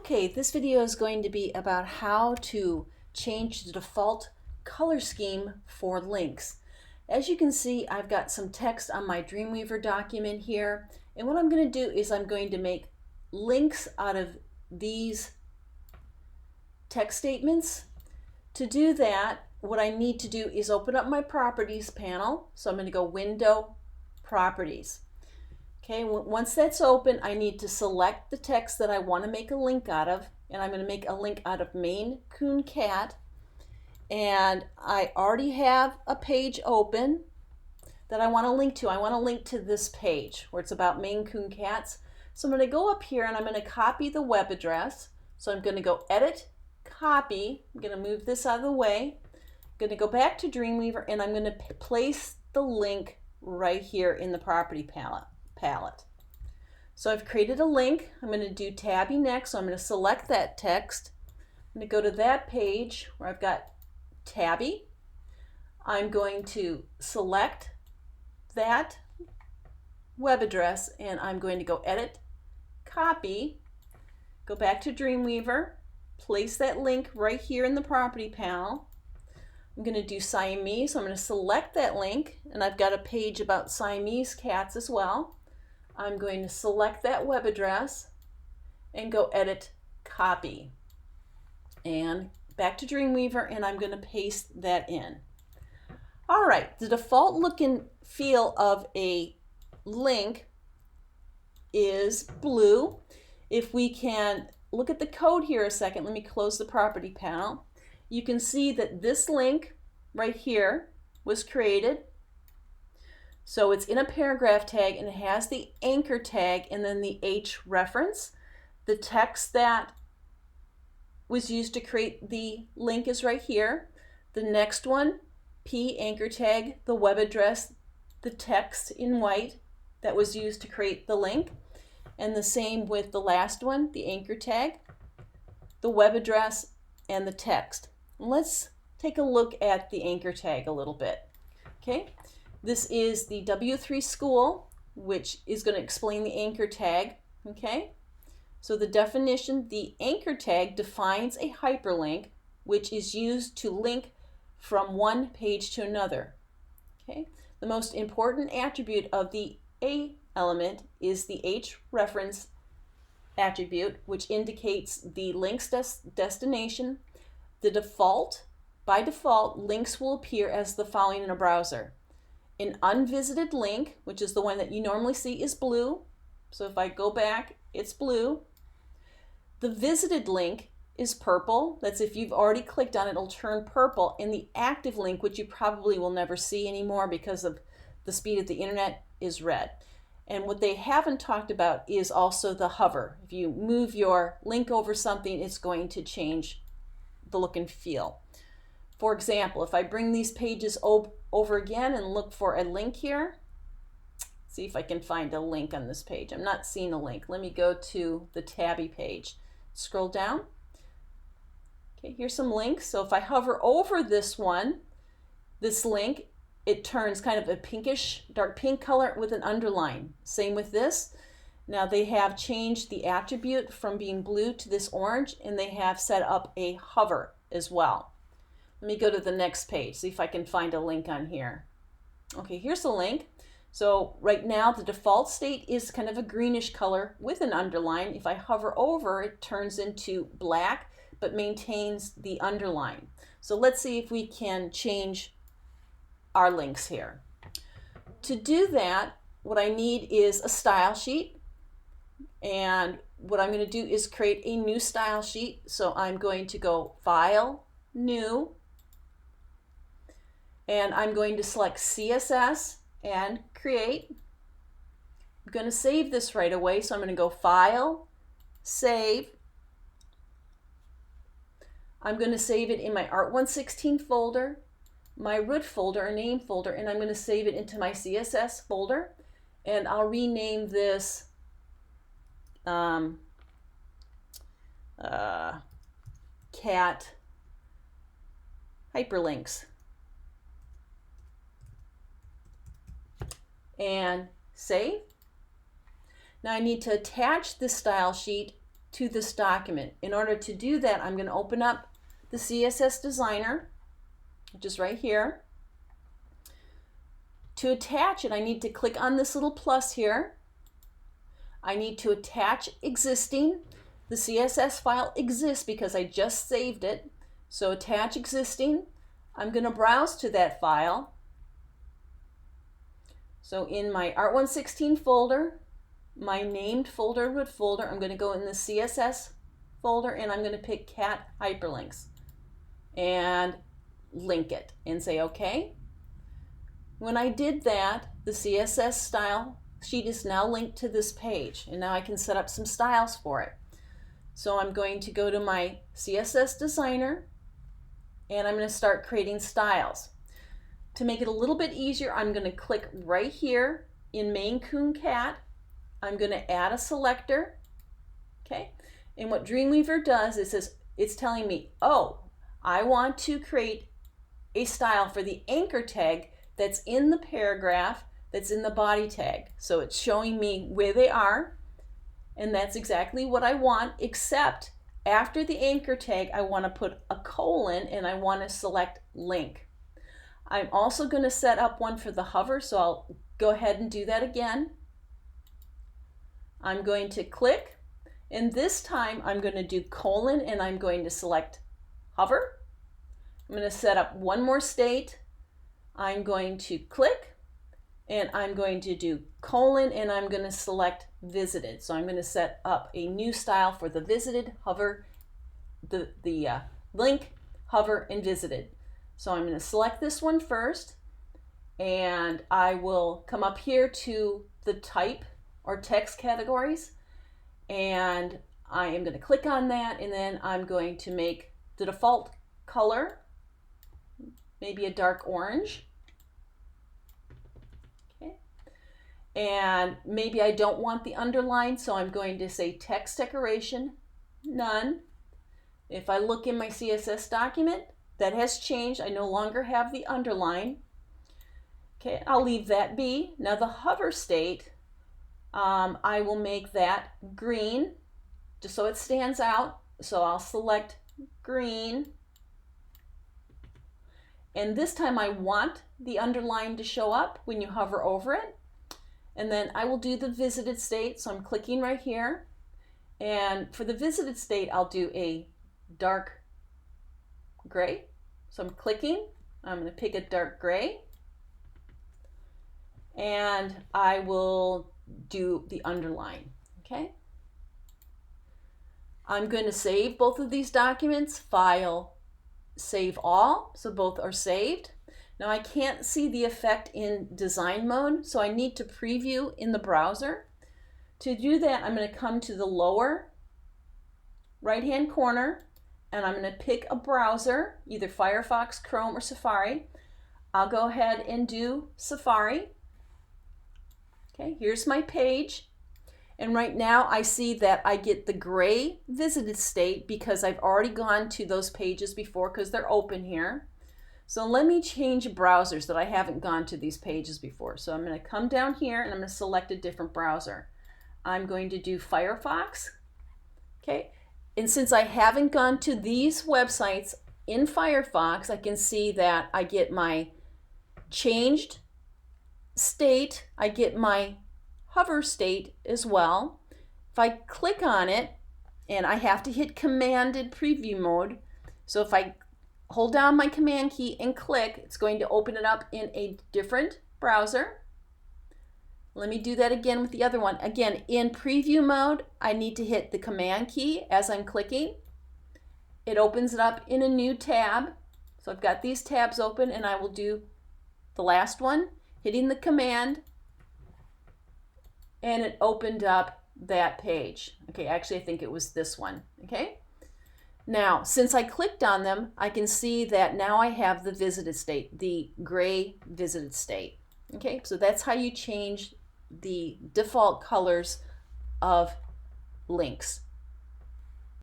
Okay, this video is going to be about how to change the default color scheme for links. As you can see, I've got some text on my Dreamweaver document here, and what I'm going to do is I'm going to make links out of these text statements. To do that, what I need to do is open up my Properties panel. So I'm going to go Window, Properties. Okay, once that's open, I need to select the text that I want to make a link out of, and I'm going to make a link out of Maine Coon Cat. And I already have a page open that I want to link to. I want to link to this page where it's about Maine Coon Cats. So I'm going to go up here and I'm going to copy the web address. So I'm going to go Edit, Copy. I'm going to move this out of the way. I'm going to go back to Dreamweaver and I'm going to place the link right here in the property palette. So I've created a link. I'm going to do Tabby next. So I'm going to select that text. I'm going to go to that page where I've got Tabby. I'm going to select that web address and I'm going to go Edit, Copy, go back to Dreamweaver, place that link right here in the property panel. I'm going to do Siamese. So I'm going to select that link, and I've got a page about Siamese cats as well. I'm going to select that web address and go Edit, Copy, and back to Dreamweaver, and I'm going to paste that in. All right, the default look and feel of a link is blue. If we can look at the code here a second, let me close the property panel. You can see that this link right here was created. So it's in a paragraph tag and it has the anchor tag and then the H reference. The text that was used to create the link is right here. The next one, P anchor tag, the web address, the text in white that was used to create the link. And the same with the last one, the anchor tag, the web address, and the text. Let's take a look at the anchor tag a little bit. Okay, this is the W3 school, which is going to explain the anchor tag. Okay, so the definition, the anchor tag defines a hyperlink which is used to link from one page to another. Okay, the most important attribute of the A element is the H reference attribute, which indicates the link's destination. By default, links will appear as the following in a browser. An unvisited link, which is the one that you normally see, is blue. So if I go back, it's blue. The visited link is purple. That's if you've already clicked on it, it'll turn purple. And the active link, which you probably will never see anymore because of the speed of the internet, is red. And what they haven't talked about is also the hover. If you move your link over something, it's going to change the look and feel. For example, if I bring these pages over again and look for a link here, see if I can find a link on this page. I'm not seeing a link. Let me go to the Tabby page. Scroll down. Okay, here's some links. So if I hover over this one, this link, it turns kind of a pinkish, dark pink color with an underline. Same with this. Now they have changed the attribute from being blue to this orange, and they have set up a hover as well. Let me go to the next page, see if I can find a link on here. Okay, here's the link. So right now the default state is kind of a greenish color with an underline. If I hover over, it turns into black, but maintains the underline. So let's see if we can change our links here. To do that, what I need is a style sheet. And what I'm going to do is create a new style sheet. So I'm going to go File, New, and I'm going to select CSS and Create. I'm going to save this right away. So I'm going to go File, Save. I'm going to save it in my Art116 folder, my root folder or name folder, and I'm going to save it into my CSS folder, and I'll rename this cat hyperlinks, and save. Now I need to attach this style sheet to this document. In order to do that, I'm going to open up the CSS Designer, which is right here. To attach it, I need to click on this little plus here. I need to attach existing. The CSS file exists because I just saved it. So attach existing. I'm going to browse to that file. So in my Art116 folder, my named folder root folder, I'm going to go in the CSS folder and I'm going to pick cat hyperlinks and link it and say OK. When I did that, the CSS style sheet is now linked to this page, and now I can set up some styles for it. So I'm going to go to my CSS Designer and I'm going to start creating styles. To make it a little bit easier, I'm going to click right here in Maine Coon Cat. I'm going to add a selector. Okay, and what Dreamweaver does is it's telling me, oh, I want to create a style for the anchor tag that's in the paragraph that's in the body tag. So it's showing me where they are, and that's exactly what I want, except after the anchor tag, I want to put a colon and I want to select link. I'm also going to set up one for the hover, so I'll go ahead and do that again. I'm going to click, and this time I'm going to do colon and I'm going to select hover. I'm going to set up one more state. I'm going to click and I'm going to do colon and I'm going to select visited. So I'm going to set up a new style for the visited, hover, the link, hover, and visited. So I'm going to select this one first, and I will come up here to the type or text categories, and I am going to click on that, and then I'm going to make the default color maybe a dark orange. And maybe I don't want the underline, so I'm going to say text decoration, none. If I look in my CSS document, that has changed. I no longer have the underline. Okay, I'll leave that be. Now the hover state, I will make that green, just so it stands out. So I'll select green. And this time I want the underline to show up when you hover over it. And then I will do the visited state. So I'm clicking right here. And for the visited state, I'll do a dark gray. So I'm clicking. I'm going to pick a dark gray. And I will do the underline. Okay. I'm going to save both of these documents. File, save all. So both are saved. Now I can't see the effect in design mode, so I need to preview in the browser. To do that, I'm going to come to the lower right-hand corner, and I'm going to pick a browser, either Firefox, Chrome, or Safari. I'll go ahead and do Safari. Okay, here's my page. And right now I see that I get the gray visited state because I've already gone to those pages before because they're open here. So let me change browsers that I haven't gone to these pages before. So I'm going to come down here and I'm going to select a different browser. I'm going to do Firefox. Okay. And since I haven't gone to these websites in Firefox, I can see that I get my changed state. I get my hover state as well. If I click on it, and I have to hit Command in preview mode. So if I hold down my Command key and click, it's going to open it up in a different browser. Let me do that again with the other one. Again, in preview mode, I need to hit the Command key as I'm clicking. It opens it up in a new tab. So I've got these tabs open, and I will do the last one, hitting the Command, and it opened up that page. Okay, actually I think it was this one. Okay. Now, since I clicked on them, I can see that now I have the visited state, the gray visited state. Okay, so that's how you change the default colors of links.